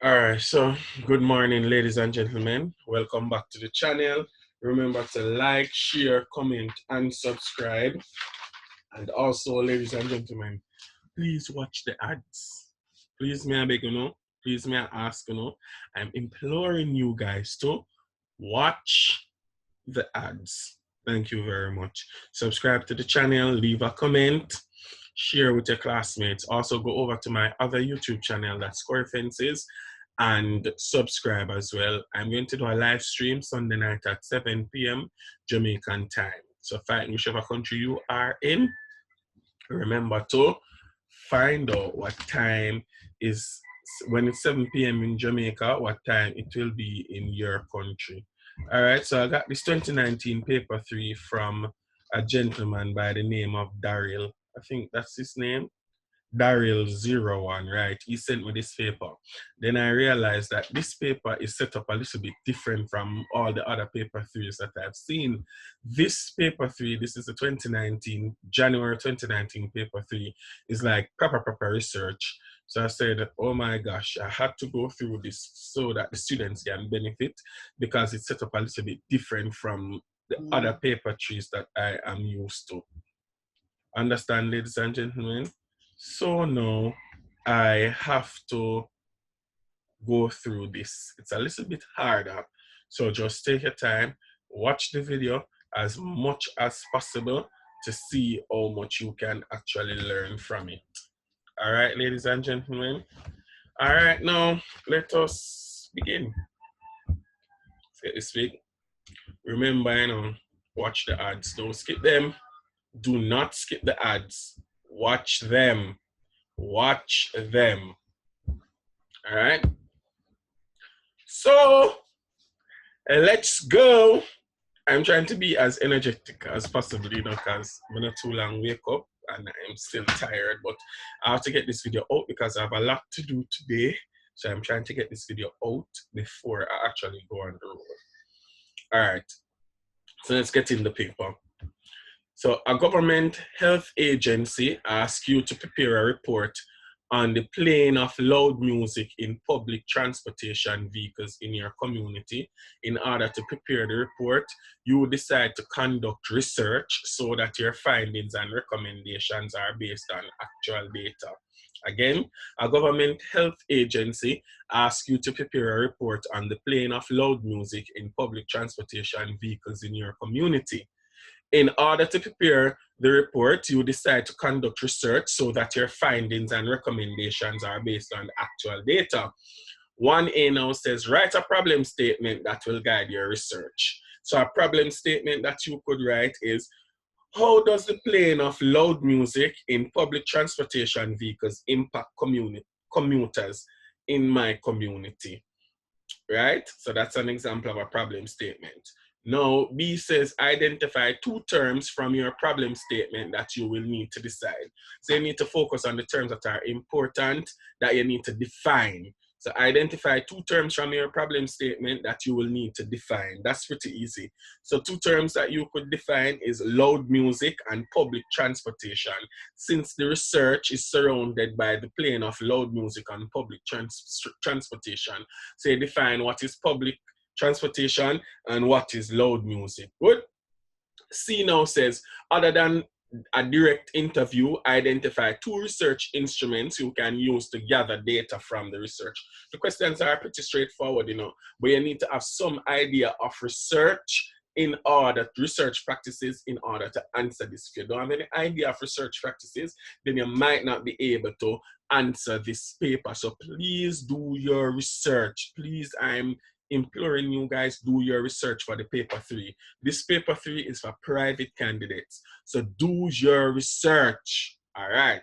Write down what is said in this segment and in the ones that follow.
All right, so good morning, ladies and gentlemen. Welcome back to the channel. Remember to like, share, comment, and subscribe. And also, ladies and gentlemen, please watch the ads. Please, may I beg you know? Please, may I ask you know? I'm imploring you guys to watch the ads. Thank you very much. Subscribe to the channel, leave a comment, share with your classmates. Also, go over to my other YouTube channel, that's Square Fences, and subscribe as well. I'm going to do a live stream Sunday night at 7 p.m. Jamaican time. So find whichever country you are in. Remember to find out what time is, when it's 7 p.m. in Jamaica, what time it will be in your country. All right, so I got this 2019 paper 3 from a gentleman by the name of Daryl. I think that's his name. Daryl01, right? He sent me this paper. Then I realized that this paper is set up a little bit different from all the other paper threes that I've seen. This paper three, this is the 2019, January 2019 paper three, is like proper research. So I said, oh my gosh, I had to go through this so that the students can benefit, because it's set up a little bit different from the other paper trees that I am used to. Understand, ladies and gentlemen? So now I have to go through this. It's a little bit harder. So just take your time, watch the video as much as possible to see how much you can actually learn from it. All right, ladies and gentlemen. All right, now let us begin. Let's get this big. Remember, watch the ads. Don't skip them. Do not skip the ads. Watch them. Watch them. All right. So let's go. I'm trying to be as energetic as possible, because I'm not too long wake up and I'm still tired, but I have to get this video out because I have a lot to do today. So I'm trying to get this video out before I actually go on the road. All right. So let's get in the paper. So a government health agency asks you to prepare a report on the playing of loud music in public transportation vehicles in your community. In order to prepare the report, you decide to conduct research so that your findings and recommendations are based on actual data. Again, a government health agency asks you to prepare a report on the playing of loud music in public transportation vehicles in your community. In order to prepare the report, you decide to conduct research so that your findings and recommendations are based on actual data. 1A now says, write a problem statement that will guide your research. So a problem statement that you could write is, how does the playing of loud music in public transportation vehicles impact commuters in my community? Right? So that's an example of a problem statement. Now, B says, identify two terms from your problem statement that you will need to decide. So you need to focus on the terms that are important, that you need to define. So identify two terms from your problem statement that you will need to define. That's pretty easy. So two terms that you could define is loud music and public transportation, since the research is surrounded by the playing of loud music and public transportation. So you define what is public transportation and what is loud music. Good. C now says, other than a direct interview, identify two research instruments you can use to gather data from the research. The questions are pretty straightforward, but you need to have some idea of research practices in order to answer this. If you don't have any idea of research practices, then you might not be able to answer this paper. So please do your research. Please, I'm imploring you guys, do your research for the paper 3. This paper 3 is for private candidates. So do your research. All right.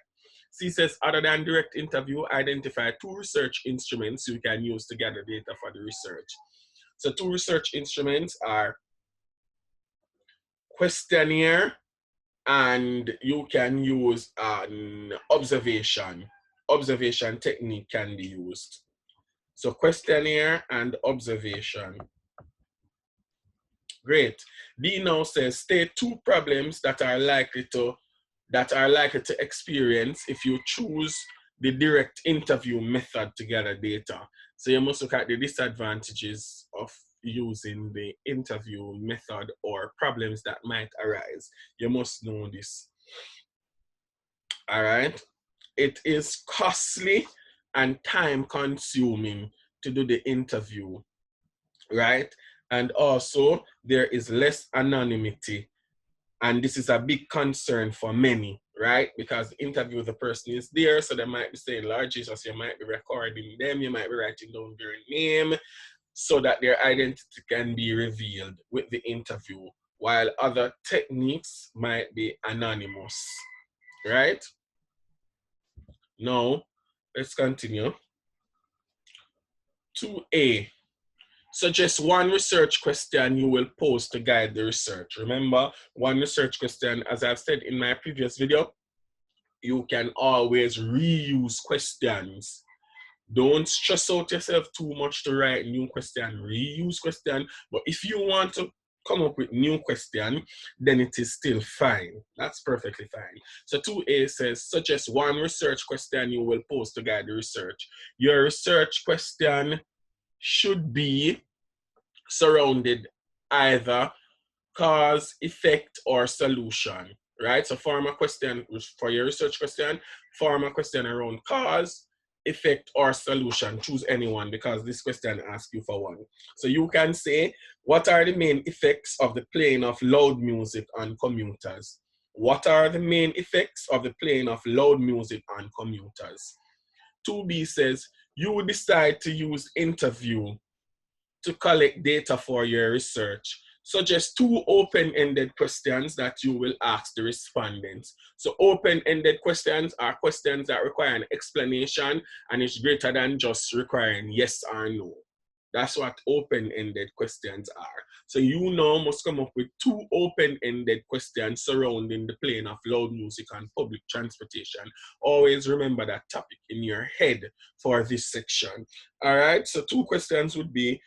C says, other than direct interview, identify two research instruments you can use to gather data for the research. So two research instruments are questionnaire, and you can use an observation. Observation technique can be used. So questionnaire and observation. Great. D now says, state two problems that are likely to experience if you choose the direct interview method to gather data. So you must look at the disadvantages of using the interview method or problems that might arise. You must know this. All right. It is costly and time consuming to do the interview, right? And also there is less anonymity. And this is a big concern for many, right? Because the interview, the person is there, so they might be saying large Jesus, you might be recording them, you might be writing down their name so that their identity can be revealed with the interview, while other techniques might be anonymous, right? Now, let's continue. 2A. Suggest one research question you will pose to guide the research. Remember, one research question, as I've said in my previous video, you can always reuse questions. Don't stress out yourself too much to write new question, reuse question. But if you want to come up with new question, then it is still fine. That's perfectly fine. So 2A says, suggest one research question you will pose to guide the research. Your research question should be surrounded either cause, effect, or solution, right? So form a question for your research question, form a question around cause, effect, or solution. Choose anyone because this question asks you for one. So you can say, what are the main effects of the playing of loud music on commuters? What are the main effects of the playing of loud music on commuters? 2B says, you decide to use interview to collect data for your research. Suggest two open-ended questions that you will ask the respondents. So open-ended questions are questions that require an explanation and it's greater than just requiring yes or no. That's what open-ended questions are. So you now must come up with two open-ended questions surrounding the playing of loud music on public transportation. Always remember that topic in your head for this section. All right, so two questions would be,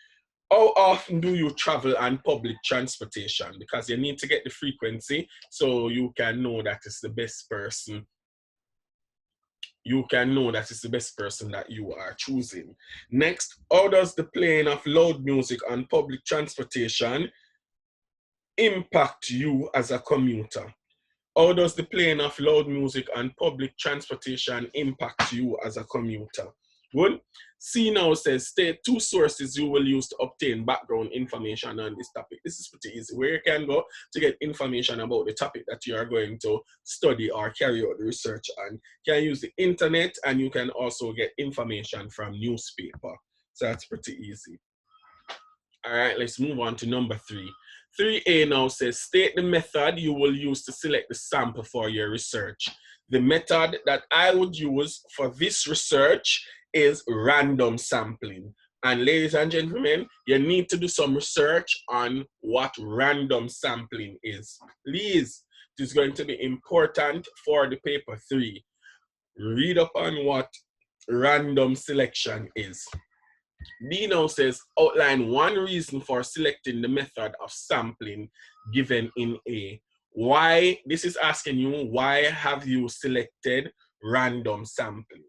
how often do you travel on public transportation? Because you need to get the frequency so you can know that it's the best person. You can know that it's the best person that you are choosing. Next, how does the playing of loud music on public transportation impact you as a commuter? How does the playing of loud music on public transportation impact you as a commuter? Good. C now says, state two sources you will use to obtain background information on this topic. This is pretty easy. Where you can go to get information about the topic that you are going to study or carry out the research on. You can use the internet and you can also get information from newspaper. So that's pretty easy. All right, let's move on to number 3. 3A now says, state the method you will use to select the sample for your research. The method that I would use for this research is random sampling. And ladies and gentlemen, you need to do some research on what random sampling is. Please, it is going to be important for the paper 3. Read up on what random selection is. D now says, outline one reason for selecting the method of sampling given in A. Why, this is asking you, why have you selected random sampling?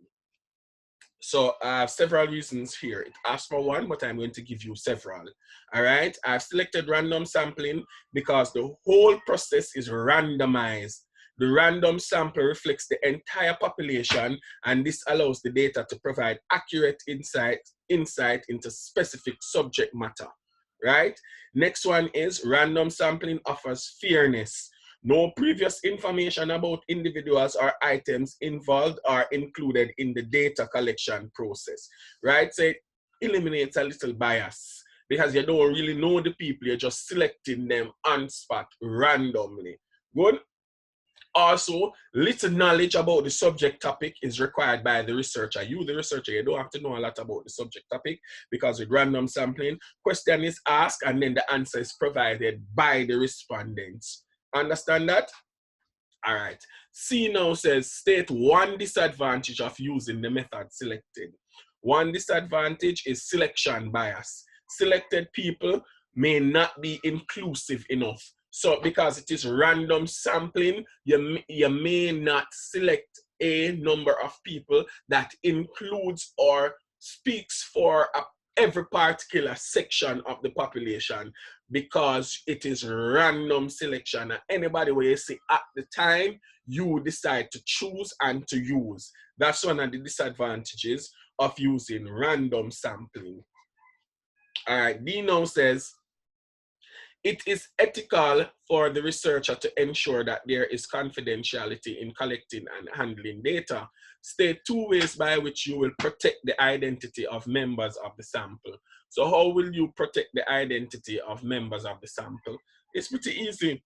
So I have several reasons here. It asks for one, but I'm going to give you several. All right, I've selected random sampling because the whole process is randomized. The random sample reflects the entire population, and this allows the data to provide accurate insight into specific subject matter, right? Next one is random sampling offers fairness. No previous information about individuals or items involved are included in the data collection process, right? So it eliminates a little bias because you don't really know the people, you're just selecting them on spot randomly. Good? Also, little knowledge about the subject topic is required by the researcher. You, the researcher, you don't have to know a lot about the subject topic because with random sampling, question is asked and then the answer is provided by the respondents. Understand that? All right. C now says, state one disadvantage of using the method selected. One disadvantage is selection bias. Selected people may not be inclusive enough. So because it is random sampling, you may not select a number of people that includes or speaks for every particular section of the population, because it is random selection, and anybody where you see at the time, you decide to choose and to use. That's one of the disadvantages of using random sampling. All right, D now says, it is ethical for the researcher to ensure that there is confidentiality in collecting and handling data. State 2 ways by which you will protect the identity of members of the sample. So how will you protect the identity of members of the sample? It's pretty easy.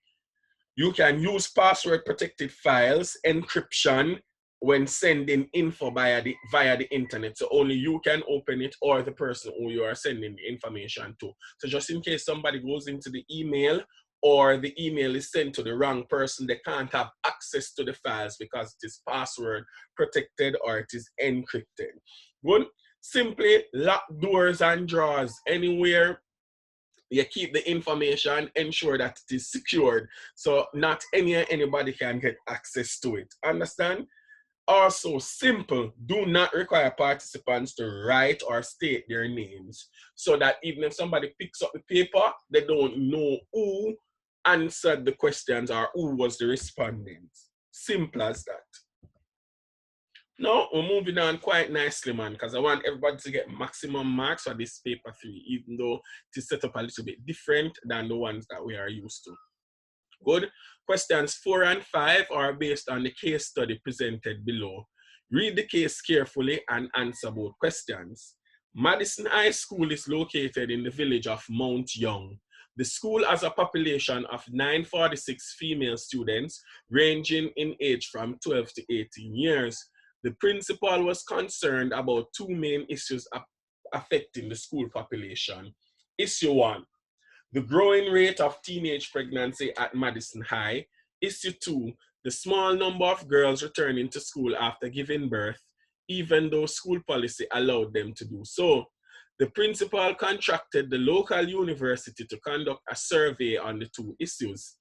You can use password protected files, encryption, when sending info via the internet. So only you can open it, or the person who you are sending the information to. So just in case somebody goes into the email, or the email is sent to the wrong person, they can't have access to the files because it is password protected or it is encrypted. Good. Simply lock doors and drawers anywhere you keep the information, ensure that it is secured, so not anybody can get access to it. Understand? Also, simple, do not require participants to write or state their names, so that even if somebody picks up the paper, they don't know who answered the questions or who was the respondent. Simple as that. Now, we're moving on quite nicely, man, because I want everybody to get maximum marks for this paper 3, even though it is set up a little bit different than the ones that we are used to. Good. Questions 4 and 5 are based on the case study presented below. Read the case carefully and answer both questions. Madison High School is located in the village of Mount Young. The school has a population of 946 female students ranging in age from 12 to 18 years. The principal was concerned about 2 main issues affecting the school population. Issue 1, the growing rate of teenage pregnancy at Madison High. Issue 2, the small number of girls returning to school after giving birth, even though school policy allowed them to do so. The principal contracted the local university to conduct a survey on the 2 issues.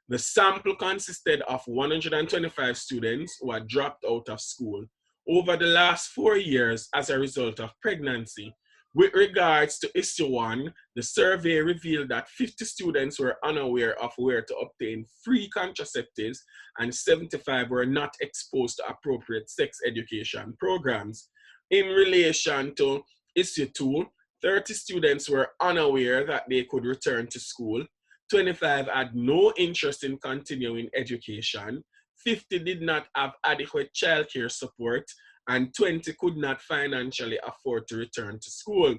The sample consisted of 125 students who had dropped out of school over the last 4 years as a result of pregnancy. With regards to issue 1, the survey revealed that 50 students were unaware of where to obtain free contraceptives and 75 were not exposed to appropriate sex education programs. In relation to issue 2, 30 students were unaware that they could return to school. 25 had no interest in continuing education, 50 did not have adequate childcare support, and 20 could not financially afford to return to school.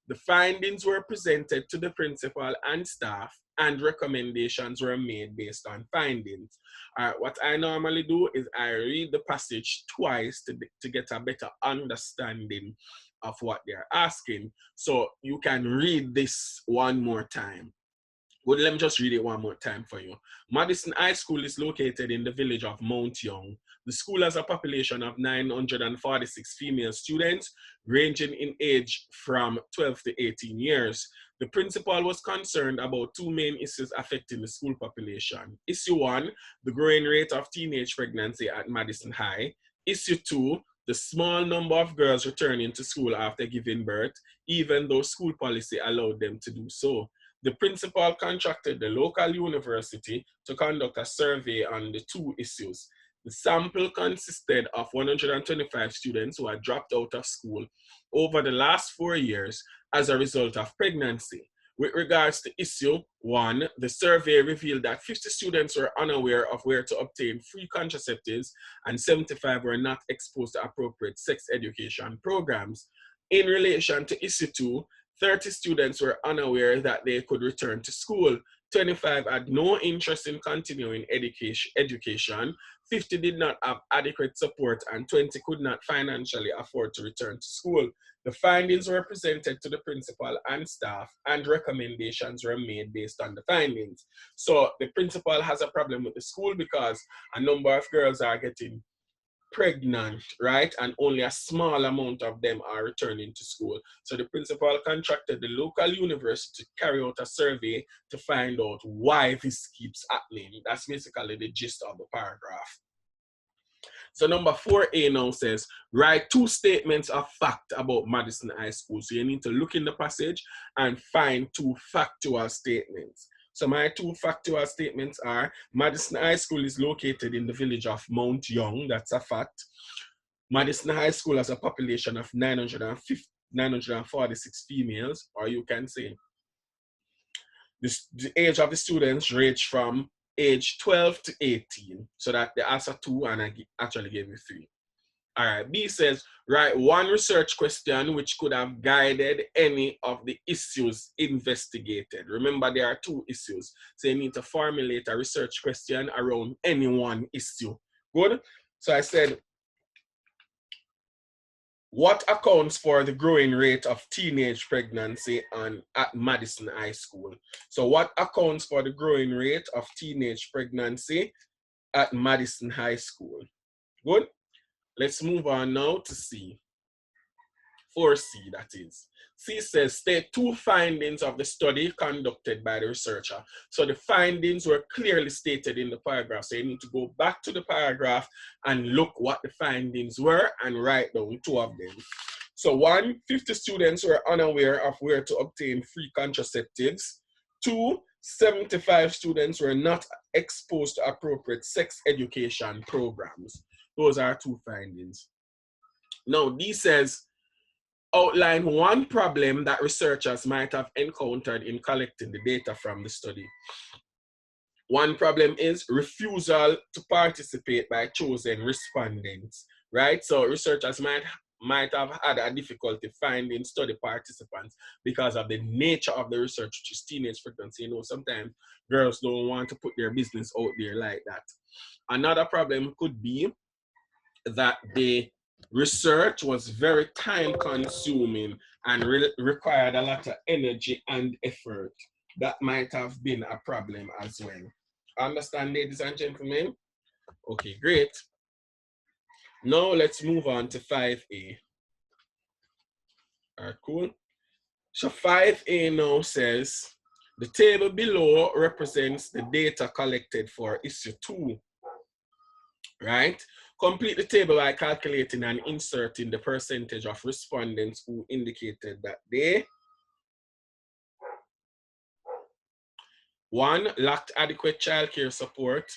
The findings were presented to the principal and staff, and recommendations were made based on findings. What I normally do is I read the passage twice to get a better understanding of what they're asking. So you can read this one more time. Well, let me just read it one more time for you. Madison High School is located in the village of Mount Young. The school has a population of 946 female students, ranging in age from 12 to 18 years. The principal was concerned about 2 main issues affecting the school population. Issue 1, the growing rate of teenage pregnancy at Madison High. Issue 2, the small number of girls returning to school after giving birth, even though school policy allowed them to do so. The principal contracted the local university to conduct a survey on the 2 issues. The sample consisted of 125 students who had dropped out of school over the last 4 years as a result of pregnancy. With regards to issue 1, the survey revealed that 50 students were unaware of where to obtain free contraceptives and 75 were not exposed to appropriate sex education programs. In relation to issue 2, 30 students were unaware that they could return to school. 25 had no interest in continuing education. 50 did not have adequate support, and 20 could not financially afford to return to school. The findings were presented to the principal and staff, and recommendations were made based on the findings. So the principal has a problem with the school because a number of girls are getting pregnant, right? And only a small amount of them are returning to school. So the principal contracted the local university to carry out a survey to find out why this keeps happening. That's basically the gist of the paragraph. So number 4A now says, write 2 statements of fact about Madison High School. So you need to look in the passage and find 2 factual statements. So my 2 factual statements are, Madison High School is located in the village of Mount Young. That's a fact. Madison High School has a population of 946 females, or you can say the age of the students range from age 12 to 18. So that the answer 2, and I actually gave you 3. All right, B says, write 1 research question which could have guided any of the issues investigated. Remember, there are 2 issues. So you need to formulate a research question around any one issue. Good? So I said, what accounts for the growing rate of teenage pregnancy at Madison High School? So what accounts for the growing rate of teenage pregnancy at Madison High School? Good. Let's move on now to C. 4C, that is. C says, state 2 findings of the study conducted by the researcher. So the findings were clearly stated in the paragraph. So you need to go back to the paragraph and look what the findings were and write down 2 of them. So 1, 50 students were unaware of where to obtain free contraceptives. 2, 75 students were not exposed to appropriate sex education programs. Those are 2 findings. Now, D says, outline 1 problem that researchers might have encountered in collecting the data from the study. 1 problem is refusal to participate by chosen respondents, right? So researchers might have had a difficulty finding study participants because of the nature of the research, which is teenage pregnancy. You know, sometimes girls don't want to put their business out there like that. Another problem could be that the research was very time consuming and required a lot of energy and effort. That might have been a problem as well. Understand, ladies and gentlemen? Okay, great. Now let's move on to 5A. All right, cool. So 5A now says, the table below represents the data collected for issue 2, right? Complete the table by calculating and inserting the percentage of respondents who indicated that they 1, lacked adequate childcare support.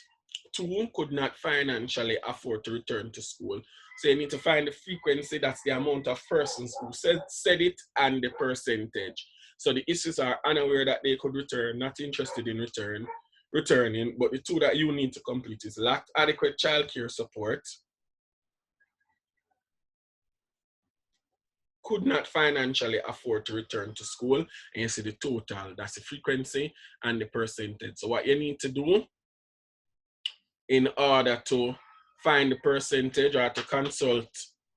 2, could not financially afford to return to school. So you need to find the frequency, that's the amount of persons who said it, and the percentage. So the issues are unaware that they could return, not interested in returning, but the 2 that you need to complete is lacked adequate childcare support, could not financially afford to return to school, and you see the total, that's the frequency and the percentage. So what you need to do in order to find the percentage, or to consult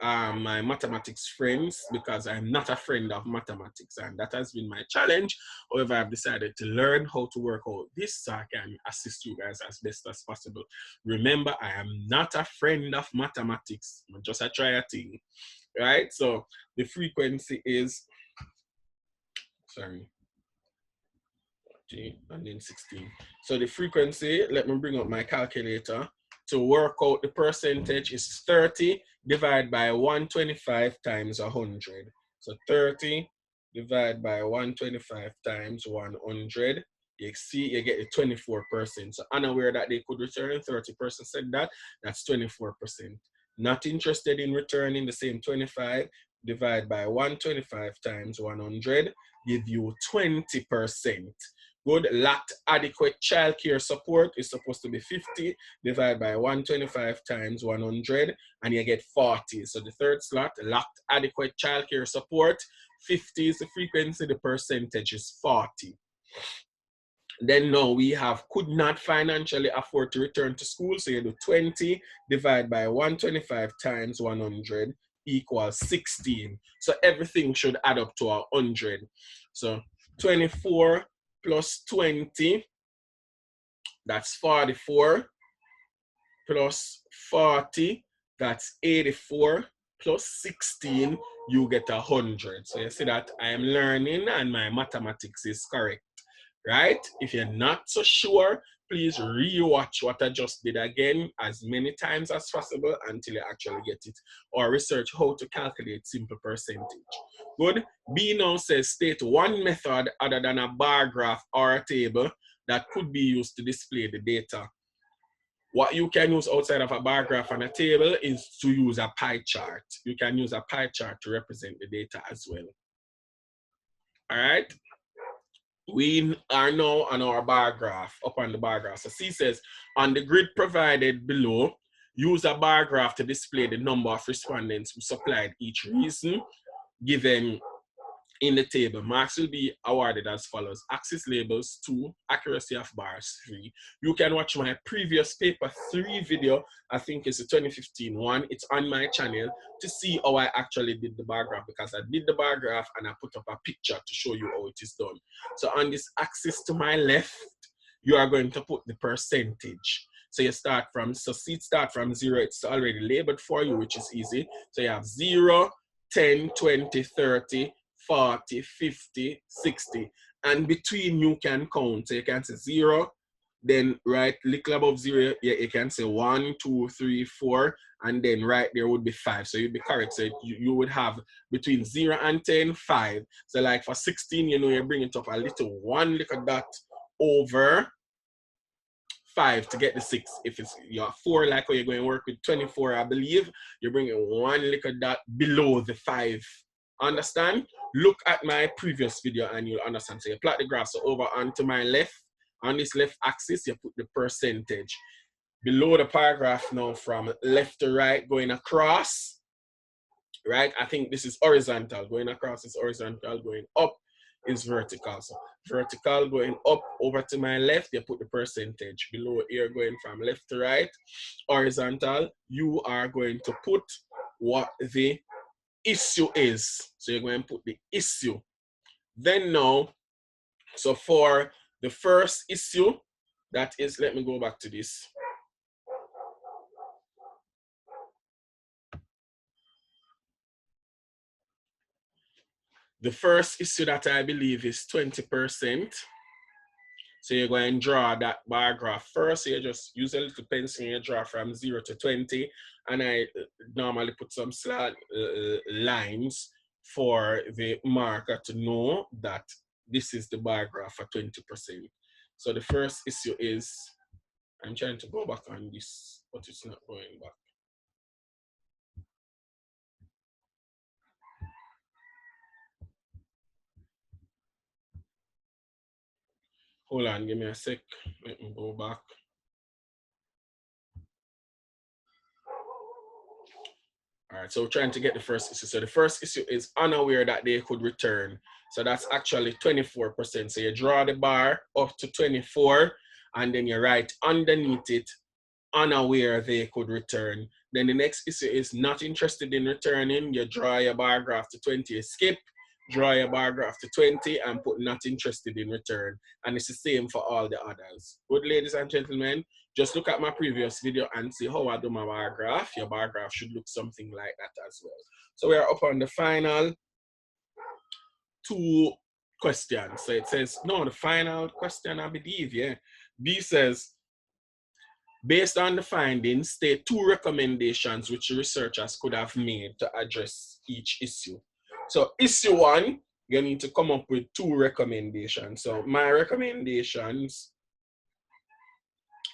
my mathematics friends, because I'm not a friend of mathematics, and that has been my challenge. However, I've decided to learn how to work out this so I can assist you guys as best as possible. Remember, I am not a friend of mathematics, I'm just a try a thing, right? So the frequency is, sorry, and then 16. So the frequency, let me bring up my calculator. To work out the percentage is 30 divided by 125 times 100. So 30 divided by 125 times 100. You see, you get the 24%. So unaware that they could return, 30% said that, that's 24%. Not interested in returning, the same 25 divided by 125 times 100 give you 20%. Good. Lacked adequate childcare support is supposed to be 50 divided by 125 times 100, and you get 40. So the third slot, lacked adequate childcare support, 50 is the frequency, the percentage is 40. Then now we have could not financially afford to return to school. So you do 20 divided by 125 times 100 equals 16. So everything should add up to 100. So 24 plus 20, that's 44, plus 40, that's 84, plus 16, you get 100. So you see that I am learning and my mathematics is correct. right? If you're not so sure, please re-watch what I just did again as many times as possible until you actually get it, or research how to calculate simple percentage. Good. B now says state one method other than a bar graph or a table that could be used to display the data. What you can use outside of a bar graph and a table is to use a pie chart. You can use a pie chart to represent the data as well. All right. We are now on our bar graph, up on the bar graph. So C says, on the grid provided below, use a bar graph to display the number of respondents who supplied each reason given in the table. Marks will be awarded as follows: axis labels 2, accuracy of bars 3. You can watch my previous paper 3 video, I think it's the 2015 one. It's on my channel to see how I actually did the bar graph, because I did the bar graph and I put up a picture to show you how it is done. So on this axis to my left, you are going to put the percentage. So you start from, so see it start from 0, it's already labeled for you, which is easy. So you have 0, 10, 20, 30, 40, 50, 60. And between you can count. So you can say 0, then right little above 0, yeah, you can say 1, 2, 3, 4, and then right there would be 5. So you'd be correct. So you would have between 0 and 10, 5. So like for 16, you know, you bring it up a little, one little dot over 5 to get the 6. If it's your 4, like how you're going to work with 24, I believe, you're bringing one little dot below the 5. Understand? Look at my previous video and you'll understand. So you plot the graph. So over onto my left, on this left axis, you put the percentage. Below the paragraph now, from left to right, going across, right? I think this is horizontal. Going across is horizontal, going up is vertical. So vertical going up over to my left, you put the percentage. Below here, going from left to right, horizontal, you are going to put what the issue is. So you're going to put the issue. Then now, so for the first issue, that is, let me go back to this. The first issue that I believe is 20%. So you're going to draw that bar graph first. So you just use a little pencil and you draw from 0 to 20. And I normally put some slant lines for the marker to know that this is the bar graph for 20%. So the first issue is, I'm trying to go back on this, but it's not going back. Hold on, give me a sec. Let me go back. All right, so we're trying to get the first issue. So the first issue is unaware that they could return. So that's actually 24%. So you draw the bar up to 24, and then you write underneath it, unaware they could return. Then the next issue is not interested in returning. You draw your bar graph to 20, you skip, draw your bar graph to 20, and put not interested in return. And it's the same for all the others. Good, ladies and gentlemen, just look at my previous video and see how I do my bar graph. Your bar graph should look something like that as well. So we are up on the final 2 questions. So it says, no, the final question, I believe, yeah. B says, based on the findings, state 2 recommendations which researchers could have made to address each issue. So issue 1, you need to come up with 2 recommendations. So my recommendations,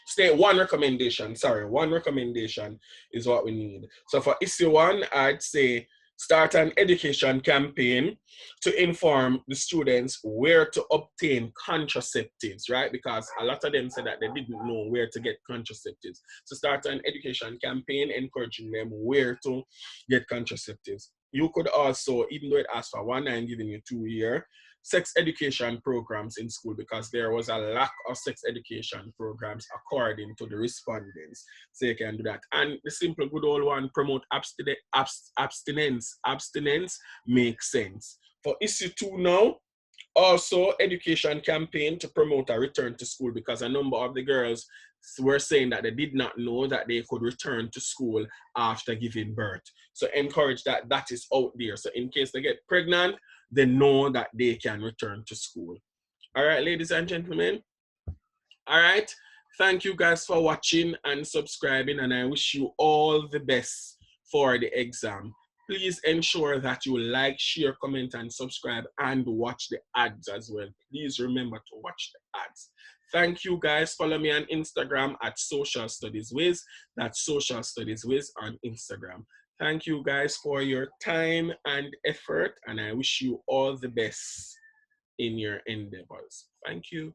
state 1 recommendation, sorry, 1 recommendation is what we need. So for issue 1, I'd say start an education campaign to inform the students where to obtain contraceptives, right? Because a lot of them said that they didn't know where to get contraceptives. So start an education campaign encouraging them where to get contraceptives. You could also, even though it asks for 1, I'm giving you 2 here, sex education programs in school, because there was a lack of sex education programs according to the respondents. So you can do that. And the simple good old one, promote abstinence. Abstinence makes sense. For issue 2 now, also education campaign to promote a return to school, because a number of the girls were saying that they did not know that they could return to school after giving birth. So encourage that that is out there. So in case they get pregnant, they know that they can return to school. All right, ladies and gentlemen. All right. Thank you guys for watching and subscribing, and I wish you all the best for the exam. Please ensure that you like, share, comment, and subscribe, and watch the ads as well. Please remember to watch the ads. Thank you guys. Follow me on Instagram at Social Studies Wiz. That's Social Studies Wiz on Instagram. Thank you guys for your time and effort, and I wish you all the best in your endeavors. Thank you.